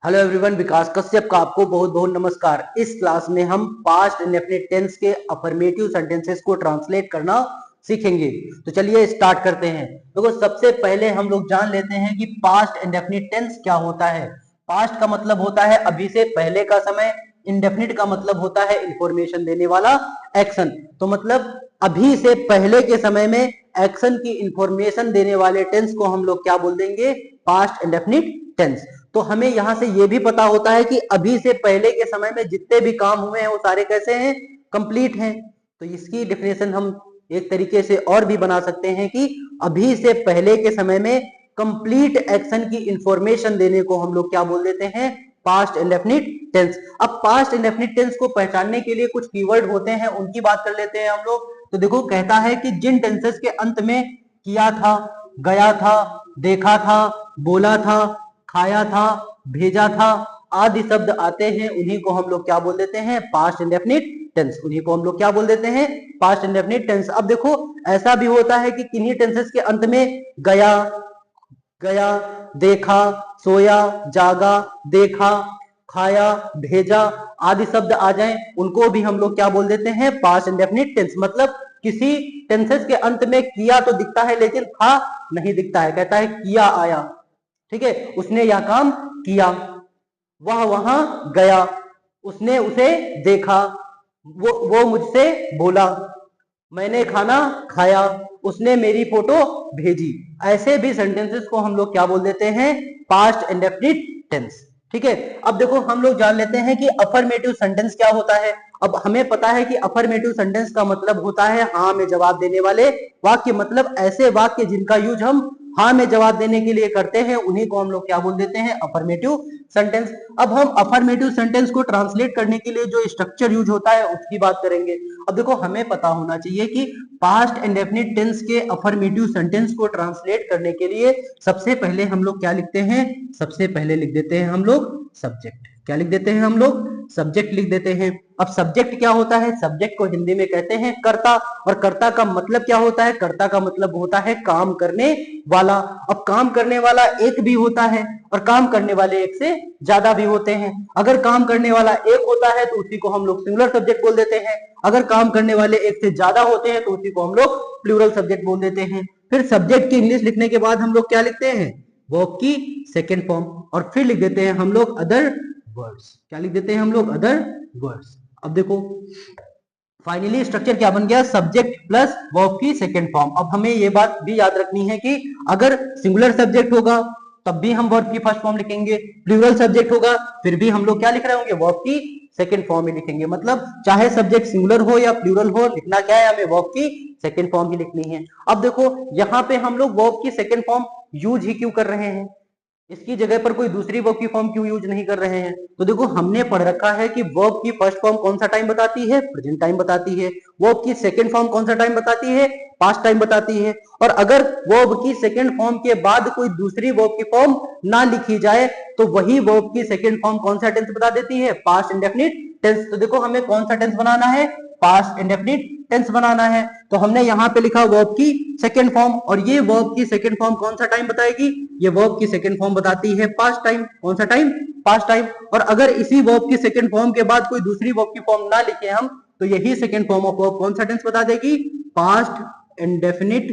Hello everyone, विकास कश्यप का आपको बहुत बहुत नमस्कार। इस क्लास में हम पास्ट इंडेफिनिट टेंस के अफर्मेटिव सेंटेंसेस को ट्रांसलेट करना सीखेंगे। तो चलिए स्टार्ट करते हैं। देखो, सबसे पहले हम लोग जान लेते हैं कि पास्ट इंडेफिनिट टेंस क्या होता है। पास्ट का मतलब होता है अभी से पहले का समय। इंडेफिनिट का मतलब होता है इंफॉर्मेशन देने वाला एक्शन। तो मतलब अभी से पहले के समय में एक्शन की इंफॉर्मेशन देने वाले टेंस को हम लोग क्या बोल देंगे? Past indefinite tense. तो हमें यहां से यह भी पता होता है कि अभी से पहले के समय में जितने भी काम हुए हैं वो सारे कैसे हैं? कंप्लीट हैं। तो इसकी डेफिनेशन हम एक तरीके से और भी बना सकते हैं कि अभी से पहले के समय में कंप्लीट एक्शन की इंफॉर्मेशन देने को हम लोग क्या बोल देते हैं? Past indefinite tense. अब पास्ट इंडेफिनिट टेंस को पहचानने के लिए कुछ कीवर्ड होते हैं, उनकी बात कर लेते हैं हम लोग। तो देखो, कहता है कि जिन टेंसेस के अंत में किया था, गया था, देखा था, बोला था, खाया था, भेजा था आदि शब्द आते हैं, उन्हीं को हम लोग क्या बोल देते हैं? Past indefinite tense. उन्हीं को हम लोग क्या बोल देते हैं? Past indefinite tense. अब देखो, ऐसा भी होता है कि किन्हीं टेंसेस के अंत में गया, गया, देखा, सोया, जागा, देखा, खाया, भेजा आदि शब्द आ जाएं, उनको भी हम लोग क्या बोल देते हैं? Past indefinite tense. मतलब किसी टेंसेस के अंत में किया तो दिखता है लेकिन था नहीं दिखता है। कहता है किया आया, ठीक है, उसने यह काम किया, वह वहां गया, उसने उसे देखा, वो मुझसे बोला, मैंने खाना खाया, उसने मेरी फोटो भेजी। ऐसे भी सेंटेंसेस को हम लोग क्या बोल देते हैं? Past indefinite tense. ठीक है। अब देखो, हम लोग जान लेते हैं कि अफर्मेटिव सेंटेंस क्या होता है। अब हमें पता है कि अफर्मेटिव सेंटेंस का मतलब होता है हाँ में जवाब देने वाले वाक्य। मतलब ऐसे वाक्य जिनका यूज हम हाँ में जवाब देने के लिए करते हैं, उन्हीं को हम लोग क्या बोल देते हैं? Affirmative sentence. अब हम अफर्मेटिव सेंटेंस को ट्रांसलेट करने के लिए जो स्ट्रक्चर यूज होता है उसकी बात करेंगे। अब देखो, हमें पता होना चाहिए कि पास्ट इंडेफिनिट टेंस के अफर्मेटिव सेंटेंस को ट्रांसलेट करने के लिए सबसे पहले हम लोग क्या लिखते हैं? सबसे पहले लिख देते हैं हम लोग सब्जेक्ट। क्या लिख देते हैं हम लोग? सब्जेक्ट लिख देते हैं। अब सब्जेक्ट क्या होता है? सब्जेक्ट को हिंदी में कहते हैं कर्ता। और कर्ता का मतलब क्या होता है? कर्ता का मतलब होता है काम करने वाला। अब काम करने वाला एक भी होता है और काम करने वाले एक से ज्यादा भी होते हैं। अगर काम करने वाला एक होता है तो उसी को हम लोग सिंगुलर सब्जेक्ट बोल देते हैं। अगर काम करने वाले एक से ज्यादा होते हैं तो उसी को हम लोग प्लूरल सब्जेक्ट बोल देते हैं। फिर सब्जेक्ट की इंग्लिश लिखने के बाद हम लोग क्या लिखते हैं? वर्ब की सेकेंड फॉर्म। और फिर लिख देते हैं हम लोग अदर वर्ड्स। क्या लिख देते हैं हम लोग? Other words. अब देखो, फाइनली स्ट्रक्चर क्या बन गया? सब्जेक्ट प्लस वर्ब की सेकेंड फॉर्म। अब हमें ये बात भी याद रखनी है कि अगर सिंगुलर सब्जेक्ट होगा तब भी हम वर्ब की फर्स्ट फॉर्म लिखेंगे, प्लूरल सब्जेक्ट होगा फिर भी हम लोग क्या लिख रहे होंगे? वर्ब की सेकेंड फॉर्म ही लिखेंगे। मतलब चाहे सब्जेक्ट सिंगुलर हो या प्लूरल हो, लिखना क्या है? हमें वर्ब की सेकेंड फॉर्म ही लिखनी है। अब देखो, यहाँ पे हम लोग वर्ब की सेकेंड फॉर्म यूज ही क्यों कर रहे हैं? इसकी जगह पर कोई दूसरी वर्ब की फॉर्म क्यों यूज नहीं कर रहे हैं? तो देखो, हमने पढ़ रखा है कि वर्ब की फर्स्ट फॉर्म कौन सा टाइम बताती है? प्रेजेंट टाइम बताती है। वर्ब की सेकंड फॉर्म कौन सा टाइम बताती है? पास्ट टाइम बताती है। और अगर वर्ब की सेकंड फॉर्म के बाद कोई दूसरी वर्ब की फॉर्म ना लिखी जाए तो वही वर्ब की सेकंड फॉर्म कौन सा टेंस बता देती है? Past indefinite tense. तो देखो, हमें कौन सा टेंस बनाना है? पास्ट इंडेफिनिट टेंस बनाना है। तो हमने यहां पे लिखा वर्ब की सेकंड फॉर्म, और ये वर्ब की सेकंड फॉर्म कौन सा टाइम बताएगी? ये वर्ब की सेकंड फॉर्म बताती है पास्ट टाइम। कौन सा टाइम? Past time. और अगर इसी वर्ब की सेकंड फॉर्म के बाद कोई दूसरी वर्ब की फॉर्म ना लिखे हम, तो यही सेकंड फॉर्म ऑफ वर्ब कौन सा टेंस बता देगी? Past indefinite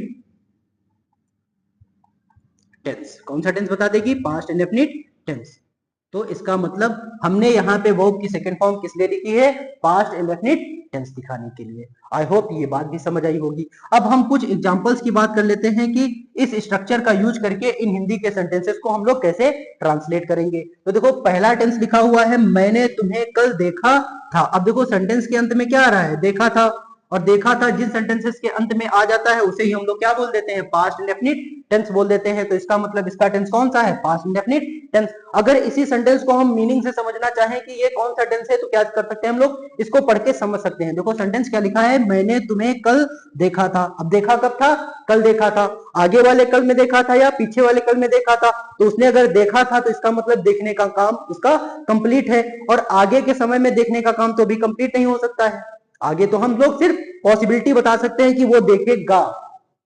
tense. कौन सा टेंस बता देगी? Past indefinite tense. तो इसका मतलब हमने यहाँ पे वर्ब की सेकंड फॉर्म किस लिए लिखी है? पास्ट इंडेफिनिट टेंस दिखाने के लिए। आई होप ये बात भी समझ आई होगी। अब हम कुछ एग्जांपल्स की बात कर लेते हैं कि इस स्ट्रक्चर का यूज करके इन हिंदी के सेंटेंसेस को हम लोग कैसे ट्रांसलेट करेंगे। तो देखो, पहला टेंस लिखा हुआ है मैंने तुम्हें कल देखा था। अब देखो, सेंटेंस के अंत में क्या आ रहा है? देखा था। और देखा था जिन सेंटेंसेस के अंत में आ जाता है उसे ही हम लोग क्या बोल देते हैं? पास्ट इंडेफिनिट टेंस बोल देते हैं। तो इसका मतलब इसका टेंस कौन सा है? Past indefinite tense. अगर इसी सेंटेंस को हम मीनिंग से समझना चाहें कि ये कौन सा टेंस है, तो क्या कर सकते हैं हम लोग? इसको पढ़ के समझ सकते हैं। देखो, सेंटेंस क्या लिखा है? मैंने तुम्हें कल देखा था। अब देखा कब था? कल देखा था। आगे वाले कल में देखा था या पीछे वाले कल में देखा था? तो उसने अगर देखा था तो इसका मतलब देखने का काम उसका कंप्लीट है। और आगे के समय में देखने का काम तो भी कंप्लीट नहीं हो सकता है। आगे तो हम लोग सिर्फ पॉसिबिलिटी बता सकते हैं कि वो देखेगा।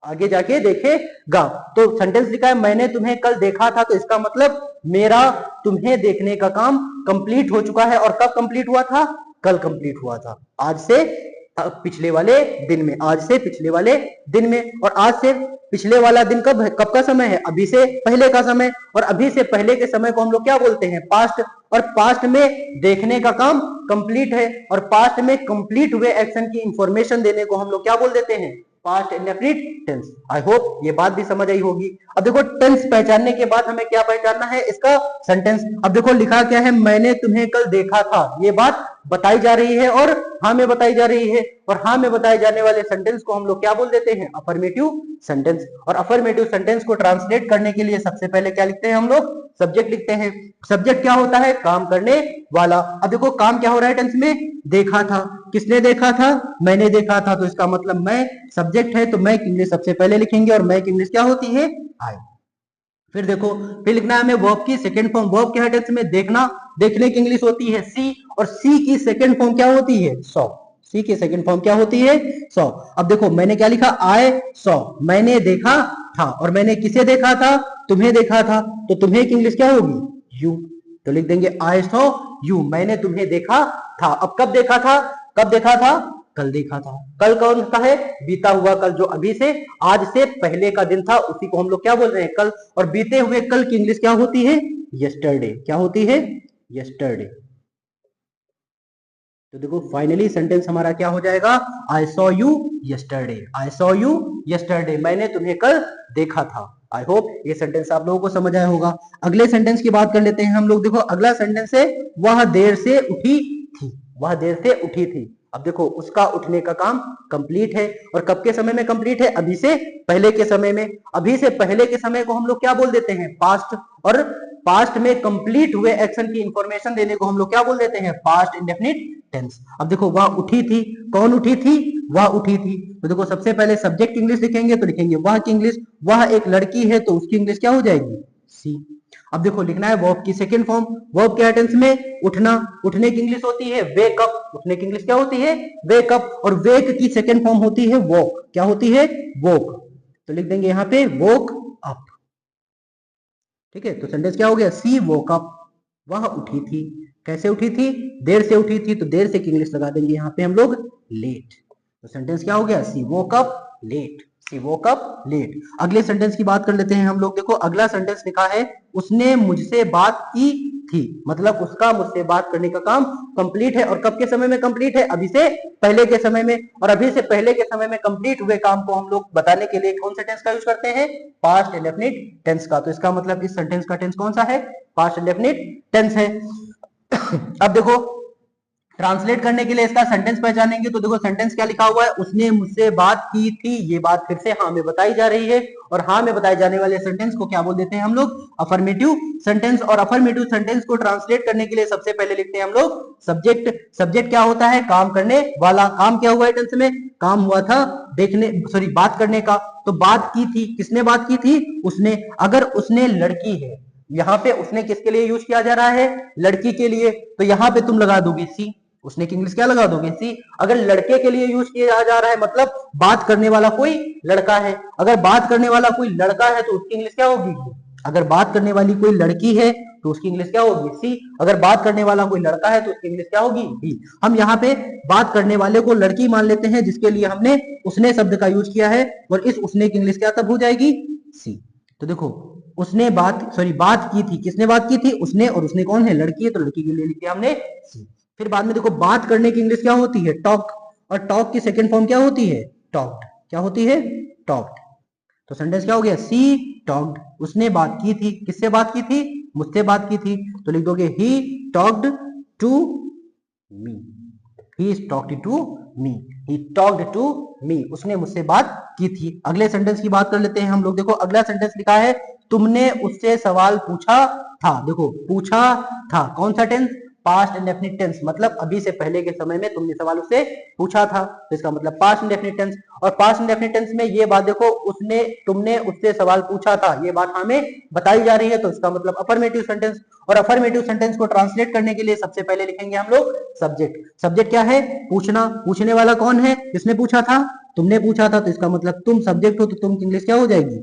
आगे जाके देखेगा। तो सेंटेंस लिखा है मैंने तुम्हें कल देखा था, तो इसका मतलब मेरा तुम्हें देखने का काम कंप्लीट हो चुका है। और कब कंप्लीट हुआ था? कल कंप्लीट हुआ था। आज से पिछले वाले दिन में, आज से पिछले वाले दिन में। और आज से पिछले वाला दिन कब है? कब का समय है? अभी से पहले का समय। और अभी से पहले के समय को हम लोग क्या बोलते हैं? पास्ट। और पास्ट में देखने का काम कंप्लीट है, और पास्ट में कंप्लीट हुए एक्शन की इंफॉर्मेशन देने को हम लोग क्या बोल देते हैं? Past indefinite tense. I hope ये बात भी समझ आई होगी। अब देखो टेंस पहचानने के बाद हमें क्या पहचानना है? इसका सेंटेंस। अब देखो लिखा क्या है? मैंने तुम्हें कल देखा था, ये बात बताई जा रही है और हाँ में बताई जा रही है। और हाँ में बताए जाने वाले सेंटेंस को हम लोग क्या बोल देते हैं? Affirmative sentence. और अफर्मेटिव सेंटेंस को ट्रांसलेट करने के लिए सबसे पहले क्या लिखते हैं हम लोग? सब्जेक्ट लिखते हैं। सब्जेक्ट क्या होता है? काम करने वाला। अब देखो काम क्या हो रहा है टेंस में? देखा था। किसने देखा था? मैंने देखा था। तो इसका मतलब मैं सब्जेक्ट है, तो मैं की इंग्लिश सबसे पहले लिखेंगे। और मैं की इंग्लिश क्या होती है? आई। फिर देखो, फिर लिखना है हमें वर्ब की सेकंड फॉर्म। वर्ब क्या है टेंस में? देखना। देखने की इंग्लिश होती है सी, और सी की सेकंड फॉर्म क्या होती है? सॉ। सी की सेकंड फॉर्म क्या होती है? सॉ। अब देखो मैंने क्या लिखा? I saw. मैंने देखा था। और मैंने किसे देखा था? तुम्हें देखा था। तो तुम्हें की इंग्लिश क्या होगी? यू। तो लिख देंगे आई सॉ यू। मैंने तुम्हें देखा था। अब कब देखा था? कब देखा था? कल देखा था। कल कौन सा है? बीता हुआ कल, जो अभी से आज से पहले का दिन था, उसी को हम लोग क्या बोल रहे हैं? कल। और बीते हुए कल की इंग्लिश क्या होती है? यस्टरडे। क्या होती है? यस्टरडे। तो देखो फाइनली सेंटेंस हमारा क्या हो जाएगा? I saw you yesterday. I saw you yesterday. मैंने तुम्हें कल देखा था। आई होप ये सेंटेंस आप लोगों को समझ आया होगा। अगले सेंटेंस की बात कर लेते हैं हम लोग। देखो अगला सेंटेंस है वह देर से उठी थी। वह देर से उठी थी। अब देखो उसका उठने का काम कंप्लीट है। और कब के समय में कंप्लीट है? अभी से पहले के समय में। अभी से पहले के समय को हम लोग क्या बोल देते हैं? पास्ट। और पास्ट में कंप्लीट हुए एक्शन की इंफॉर्मेशन देने को हम लोग क्या बोल देते हैं? Past indefinite tense. अब देखो वह उठी थी। कौन उठी थी? वह उठी थी। तो देखो सबसे पहले सब्जेक्ट इंग्लिश लिखेंगे, तो लिखेंगे वह की इंग्लिश। वह एक लड़की है, तो उसकी इंग्लिश क्या हो जाएगी? सी। अब देखो लिखना है वर्ब की सेकंड फॉर्म। वर्ब क्या टेंस में? उठना। उठने की इंग्लिश होती है वेक अप। उठने की इंग्लिश क्या होती है? Wake up. और वेक की सेकंड फॉर्म होती है वॉक। क्या होती है? वॉक। तो लिख देंगे यहां पे वॉक अप। ठीक है, तो सेंटेंस क्या हो गया? सी वोक अप। वह उठी थी। कैसे उठी थी? देर से उठी थी, तो देर से की इंग्लिश लगा देंगे यहां पे हम लोग लेट। तो सेंटेंस क्या हो गया? सी वोक अप लेट। सी वोक अप लेट। अगले सेंटेंस की बात कर लेते हैं हम लोग। देखो अगला सेंटेंस लिखा है उसने मुझसे बात की थी। मतलब उसका मुझसे बात करने का काम कंप्लीट है। और कब के समय में कंप्लीट है? अभी से पहले के समय में। और अभी से पहले के समय में कंप्लीट हुए काम को हम लोग बताने के लिए कौन सा टेंस का यूज करते हैं? पास्ट इंडेफिनिट टेंस का। तो इसका मतलब इस सेंटेंस का टेंस कौन सा है? पास्ट इंडेफिनिट टेंस है। अब देखो ट्रांसलेट करने के लिए इसका सेंटेंस पहचानेंगे, तो देखो सेंटेंस क्या लिखा हुआ है? उसने मुझसे बात की थी। ये बात फिर से हाँ में बताई जा रही है। और हाँ में बताए जाने वाले सेंटेंस को क्या बोल देते हैं हम लोग? Affirmative sentence. और अफर्मेटिव सेंटेंस को ट्रांसलेट करने के लिए सबसे पहले लिखते हैं हम लोग सब्जेक्ट। सब्जेक्ट क्या होता है? काम करने वाला। काम क्या हुआ है टेंस में? काम हुआ था देखने, सॉरी बात करने का। तो बात की थी। किसने बात की थी? उसने। अगर उसने लड़की है, यहाँ पे उसने किसके लिए यूज किया जा रहा है? लड़की के लिए। तो यहाँ पे तुम लगा दोगे सी। उसने की इंग्लिश क्या लगा दोगे? सी। अगर लड़के के लिए यूज किया जा रहा है, मतलब बात करने वाला कोई लड़का है। अगर बात करने वाला कोई लड़का है, तो उसकी इंग्लिश क्या होगी? अगर बात करने वाली कोई लड़की है, तो उसकी इंग्लिश क्या होगी? सी। अगर बात करने वाला कोई लड़का है, तो उसकी इंग्लिश क्या होगी? बी। हम यहाँ पे बात करने वाले को लड़की मान लेते हैं, जिसके लिए हमने उसने शब्द का यूज किया है। और इस उसने की इंग्लिश क्या तब हो जाएगी? सी। तो देखो उसने बात की थी। किसने बात की थी? उसने। और उसने कौन है? लड़की है, तो लड़की के लिए लिख दिया हमने सी। फिर बाद में देखो बात करने की इंग्लिश क्या होती है? टॉक। और टॉक की सेकंड फॉर्म क्या होती है? टॉक्ड। क्या होती है? टॉक्ड। तो सेंटेंस क्या हो गया? सी टॉक्ड। उसने बात की थी। किससे बात की थी? मुझसे बात की थी। तो लिख दोगे he talked to me. He talked to me. He talked to me. उसने मुझसे बात की थी। अगले सेंटेंस की बात कर लेते हैं हम लोग। देखो अगला सेंटेंस लिखा है तुमने उससे सवाल पूछा था। देखो पूछा था कौन सा टेंस? Past indefinite tense. मतलब अभी से पहले के समय में तुमने सवाल उससे पूछा था, तो इसका मतलब पास्ट इंडेफिनिट टेंस। और पास्ट इंडेफिनिट टेंस में ये बात देखो, उसने तुमने उससे सवाल पूछा था, ये बात हमें बताई जा रही है, तो इसका मतलब अफर्मेटिव सेंटेंस। और अफर्मेटिव सेंटेंस को ट्रांसलेट करने के लिए सबसे पहले लिखेंगे हम लोग सब्जेक्ट। सब्जेक्ट क्या है? पूछना। पूछने वाला कौन है? किसने पूछा था? तुमने पूछा था, तो इसका मतलब तुम सब्जेक्ट हो तो तुम की इंग्लिश क्या हो जाएगी,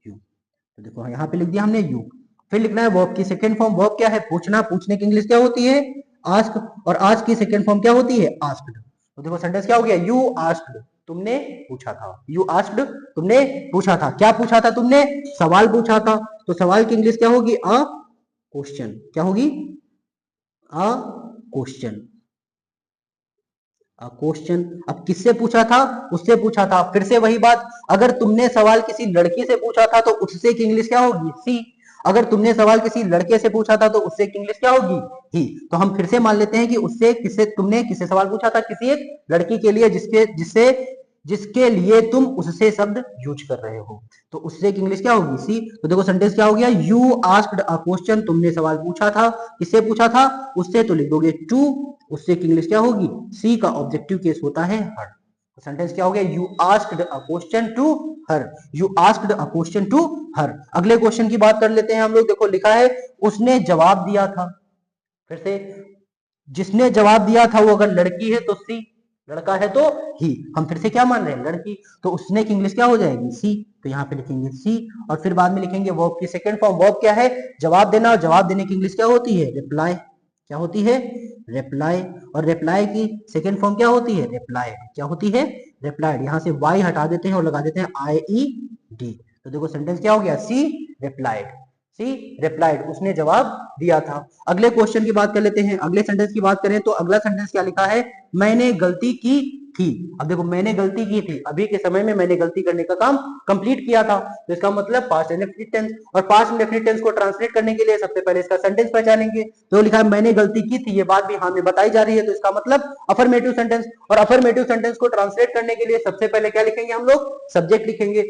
यू। तो देखो यहाँ पे लिख दिया हमने यू। फिर लिखना है वर्ब की सेकंड फॉर्म। वर्ब क्या है, पूछना, पूछने की इंग्लिश क्या होती है, आस्क, और आज की सेकंड फॉर्म क्या होती है, आस्क्ड। तो देखो सेंटेंस क्या हो गया, यू आस्क्ड, तुमने पूछा था, यू आस्क्ड, तुमने पूछा था। क्या पूछा था तुमने, सवाल पूछा था, तो सवाल की इंग्लिश क्या होगी, अ क्वेश्चन। क्या होगी, अ क्वेश्चन, क्वेश्चन। अब किससे पूछा था, उससे पूछा था। फिर से वही बात, अगर तुमने सवाल किसी लड़की से पूछा था तो उससे की इंग्लिश क्या होगी, सी। अगर तुमने सवाल किसी लड़के से पूछा था तो उससे की इंग्लिश क्या होगी, ही। तो हम फिर से मान लेते हैं कि उससे किससे, तुमने किससे सवाल पूछा था, किसी एक लड़की के लिए, जिसके जिससे जिसके लिए तुम उससे शब्द यूज कर रहे हो, तो उससे की इंग्लिश क्या होगी, सी। तो देखो सेंटेंस क्या हो गया, यू आस्क्ड अ क्वेश्चन, तुमने सवाल पूछा था, किससे पूछा था, उससे, तो लिख दोगे टू, उससे की इंग्लिश क्या होगी, सी का ऑब्जेक्टिव केस होता है हर। तो सेंटेंस क्या हो गया, you asked a question to her, you asked a question to her. अगले क्वेश्चन की बात कर लेते हैं हम लोग। देखो लिखा है उसने जवाब दिया था। फिर से, जिसने जवाब दिया था वो अगर लड़की है तो सी, लड़का है तो ही। हम फिर से क्या मान रहे हैं, लड़की, तो उसने की इंग्लिश क्या हो जाएगी, सी। तो यहाँ पे लिखेंगे सी, और फिर बाद में लिखेंगे वर्ब की सेकंड फॉर्म। वर्ब क्या है, जवाब देना, और जवाब देने की इंग्लिश क्या होती है, रिप्लाई। क्या होती है, रिप्लाई। और रिप्लाई की सेकंड फॉर्म क्या होती है, रिप्लाई। क्या होती है, रिप्लाइड। यहाँ से वाई हटा देते हैं और लगा देते हैं आई ई डी। तो देखो सेंटेंस क्या हो गया, सी रिप्लाइड, सी रिप्लाइड, उसने जवाब दिया था। अगले क्वेश्चन की बात कर लेते हैं। अगले सेंटेंस की बात करें तो अगला सेंटेंस क्या लिखा है, मैंने गलती की थी। अब देखो मैंने गलती की थी, अभी के समय में मैंने गलती करने का काम कंप्लीट किया था, तो इसका मतलब पास्ट इंडेफिनिट टेंस। और पास्ट इंडेफिनिट टेंस को ट्रांसलेट करने के लिए सबसे पहले इसका सेंटेंस पहचानेंगे। तो लिखा है मैंने गलती की थी, ये बात भी हाँ में बताई जा रही है, तो इसका मतलब अफर्मेटिव सेंटेंस। और अफर्मेटिव सेंटेंस को ट्रांसलेट करने के लिए सबसे पहले क्या लिखेंगे हम लोग, सब्जेक्ट लिखेंगे।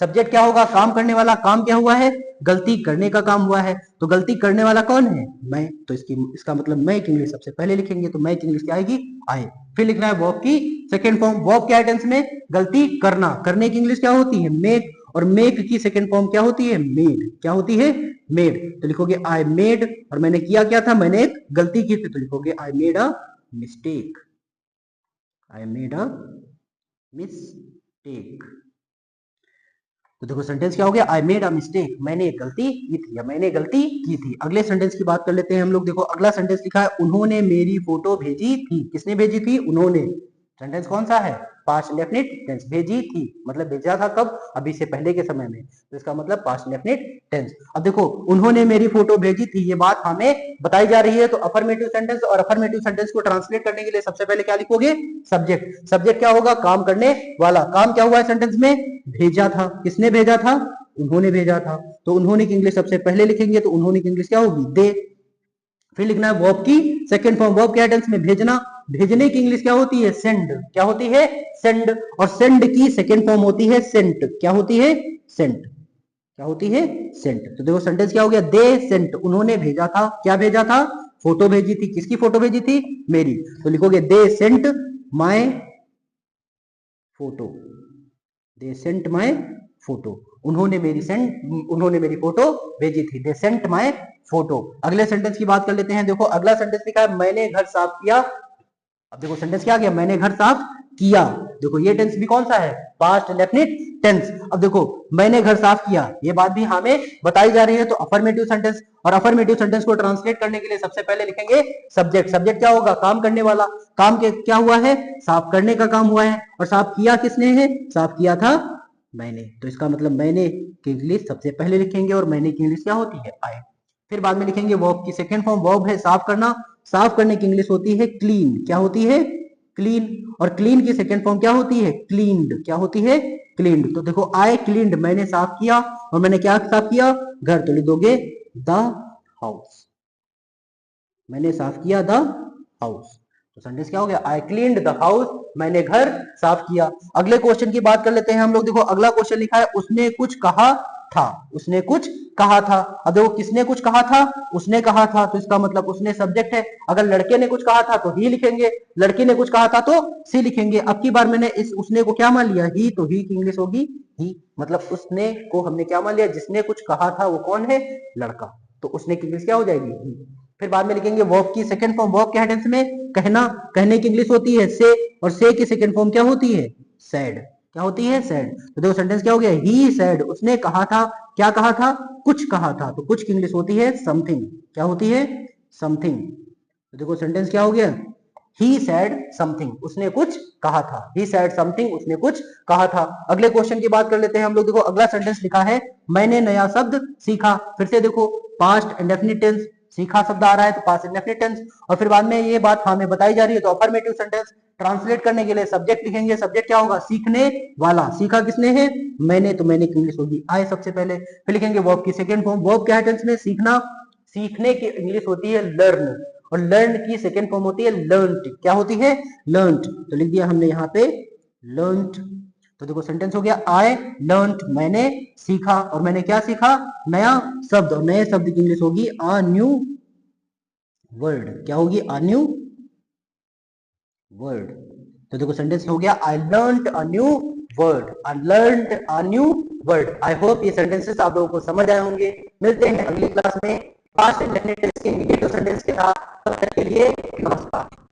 सब्जेक्ट क्या होगा, काम करने वाला, काम क्या हुआ है, गलती करने का काम हुआ है, तो गलती करने वाला कौन है, मैं। तो इसका मतलब मैं की इंग्लिश सबसे पहले लिखेंगे, तो मैं की इंग्लिश क्या आएगी, आए। फिर लिखना है वर्ब की सेकंड फॉर्म। वर्ब क्या है टेंस में, गलती करना, करने की इंग्लिश क्या होती है, मेक। और मेक की सेकंड फॉर्म क्या होती है, मेड। क्या होती है, मेड। तो लिखोगे आई मेड, और मैंने किया क्या था, मैंने एक गलती की थी, तो लिखोगे I made a mistake, I made a mistake. तो देखो सेंटेंस क्या हो गया, आई मेड अ मिस्टेक, मैंने एक गलती की थी, या मैंने गलती की थी। अगले सेंटेंस की बात कर लेते हैं हम लोग। देखो अगला सेंटेंस लिखा है उन्होंने मेरी फोटो भेजी थी। किसने भेजी थी, उन्होंने। सेंटेंस कौन सा है, पास्ट इंडेफिनिट टेंस। भेजी थी मतलब भेजा था कब, अभी से पहले के समय में, तो इसका मतलब पास्ट इंडेफिनिट टेंस। अब देखो उन्होंने मेरी फोटो भेजी थी, ये बात हमें बताई जा रही है, तो अफर्मेटिव सेंटेंस। और अफर्मेटिव सेंटेंस को ट्रांसलेट करने के लिए सबसे पहले क्या लिखोगे, सब्जेक्ट। सब्जेक्ट क्या होगा, काम करने वाला। काम क्या हुआ है सेंटेंस में, भेजा था। किसने भेजा था, उन्होंने भेजा था, तो उन्होंने की इंग्लिश सबसे पहले लिखेंगे, तो उन्होंने की इंग्लिश क्या होगी, दे। फिर लिखना है वर्ब की सेकंड फॉर्म। वर्ब क्या टेंस में, भेजना। भेजने की इंग्लिश क्या होती है, सेंड। क्या होती है, सेंड। और सेंड की सेकंड फॉर्म होती है सेंट। क्या होती है, सेंट। क्या होती है, सेंट। तो देखो सेंटेंस क्या हो गया, दे सेंट, उन्होंने भेजा था। क्या भेजा था, फोटो भेजी थी। किसकी फोटो भेजी थी, मेरी। तो लिखोगे they sent my photo, they sent my photo. उन्होंने मेरी फोटो भेजी थी, दे सेंट माय फोटो। अगले सेंटेंस की बात कर लेते हैं। देखो अगला सेंटेंस लिखा है मैंने घर साफ किया। अब देखो सेंटेंस क्या आ गया, मैंने घर साफ किया। देखो ये टेंस भी कौन सा है, पास्ट इंडेफिनिट टेंस। अब देखो मैंने घर साफ किया, ये बात भी हमें बताई जा रही है, तो अफर्मेटिव सेंटेंस। और अफर्मेटिव सेंटेंस को ट्रांसलेट करने के लिए सबसे पहले लिखेंगे सब्जेक्ट। सब्जेक्ट क्या होगा, काम करने वाला। काम के क्या हुआ है, साफ करने का काम हुआ है, और साफ किया किसने है, साफ किया था मैंने। तो इसका मतलब मैंने की इंग्लिश सबसे पहले लिखेंगे, और मैंने की इंग्लिश क्या होती है, आई। फिर बाद में लिखेंगे वर्ब की सेकंड फॉर्म। वर्ब है साफ करना, साफ करने की इंग्लिश होती है क्लीन। क्या होती है, क्लीन। और क्लीन की सेकंड फॉर्म क्या होती है, क्लीन्ड। क्या होती है, क्लीन्ड। तो देखो आई क्लीन्ड, मैंने साफ किया, और मैंने क्या साफ किया, घर। तो लिख दोगे द हाउस, मैंने साफ किया द हाउस। तो सेंटेंस क्या हो गया, आई क्लीन्ड द हाउस, मैंने घर साफ किया। अगले क्वेश्चन की बात कर लेते हैं हम लोग। देखो अगला क्वेश्चन लिखा है उसने कुछ कहा था। उसने कुछ कहा था। अब देखो किसने कुछ कहा था, उसने कहा था, तो इसका मतलब उसने सब्जेक्ट है। अगर लड़के ने कुछ कहा था तो ही लिखेंगे, लड़की ने कुछ कहा था तो सी लिखेंगे। अब की बार मैंने इस उसने को क्या मान लिया, ही, तो ही की इंग्लिश होगी ही। मतलब उसने को हमने क्या मान लिया, जिसने कुछ कहा था वो कौन है, लड़का, तो उसने की इंग्लिश क्या हो जाएगी, ही। फिर बाद में लिखेंगे वर्ब की सेकंड फॉर्म। वर्ब क्या है में, कहना। कहने की इंग्लिश होती है से, और से की सेकंड फॉर्म क्या होती है, सैड। क्या होती है? सेड। तो देखो सेंटेंस क्या हो गया? ही सेड, उसने कहा था। क्या कहा था? कुछ कहा था। तो कुछ की इंग्लिश होती है समथिंग। क्या होती है? समथिंग। तो देखो सेंटेंस क्या हो गया? ही सेड समथिंग, उसने कुछ कहा था। ही सेड समथिंग, उसने कुछ कहा था। अगले क्वेश्चन की बात कर लेते हैं हम लोग। देखो अगला सेंटेंस लिखा है, मैंने नया शब्द सीखा। फिर से देखो पास्ट इंडेफिनिट टेंस, सीखा शब्द आ रहा है तो पास्ट इंडेफिनिट टेंस, और फिर बाद में ये बात हमें बताई जा रही है तो अफर्मेटिव सेंटेंस। ट्रांसलेट करने के लिए सब्जेक्ट लिखेंगे। सब्जेक्ट क्या होगा? सीखने वाला। सीखा किसने है? मैंने। तो मैंने की इंग्लिश होगी आई सबसे पहले। फिर लिखेंगे वर्ब की सेकंड फॉर्म। वर्ब क्या है टेंस में? सीखना। सीखने की इंग्लिश होती है लर्न, और लर्न की सेकंड फॉर्म होती है लर्नड। क्या होती है? लर्नड। तो लिख दिया हमने यहाँ पे लर्नड। तो देखो सेंटेंस हो गया, आई लर्नड, मैंने सीखा। और मैंने क्या सीखा? नया शब्द। और नए शब्द की इंग्लिश होगी अ न्यू वर्ड। क्या होगी? A new word. तो देखो सेंटेंस हो गया, I learned a new word. I learned a new word. I hope ये सेंटेंसेस आप लोगों को समझ आए होंगे। मिलते हैं अगली क्लास में पास्ट इंडेफिनिट टेंस के नेगेटिव सेंटेंस के साथ। तब तक के लिए नमस्कार।